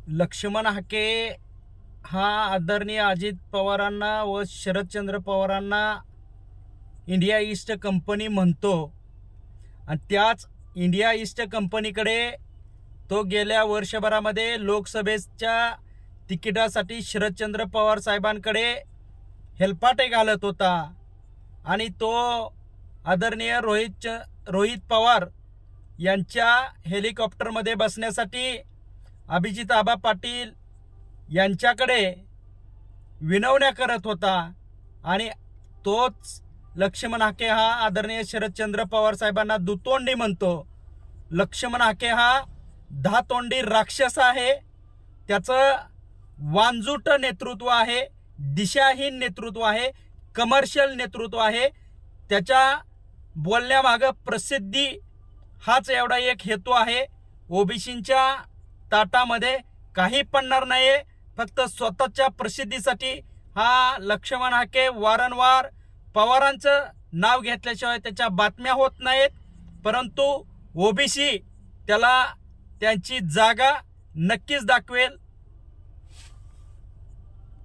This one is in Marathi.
लक्ष्मण हाके हा आदरणीय अजित पवारांना व शरदचंद्र पवारांना इंडिया ईस्ट कंपनी म्हणतो आणि त्याच इंडिया ईस्ट कंपनीकडे तो गेल्या वर्षभरामध्ये लोकसभेच्या तिकिटासाठी शरदचंद्र पवार साहेबांकडे हेलपाटे घालत होता आणि तो आदरणीय रोहित पवार यांच्या हेलिकॉप्टरमध्ये बसण्यासाठी अभिजित आबा पाटील यांच्याकडे विनवण्या करत होता आणि तोच लक्ष्मण हाके हा आदरणीय शरदचंद्र पवार साहेबांना दुतोंडी म्हणतो। लक्ष्मण हाके हा दहातोंडी राक्षस आहे, त्याचं वांजुट नेतृत्व आहे, दिशाहीन नेतृत्व आहे, कमर्शियल नेतृत्व आहे। त्याच्या बोलण्यामागे प्रसिद्धी हाच एवढा एक हेतू आहे। ओबीसींच्या ताटामध्ये काही पडणार नाही, फक्त स्वतःच्या प्रसिद्धीसाठी हा लक्ष्मण हाके वारंवार पवारांचं नाव घेतल्याशिवाय त्याच्या बातम्या होत नाहीत। परंतु ओबीसी त्याला त्यांची जागा नक्कीच दाखवेल।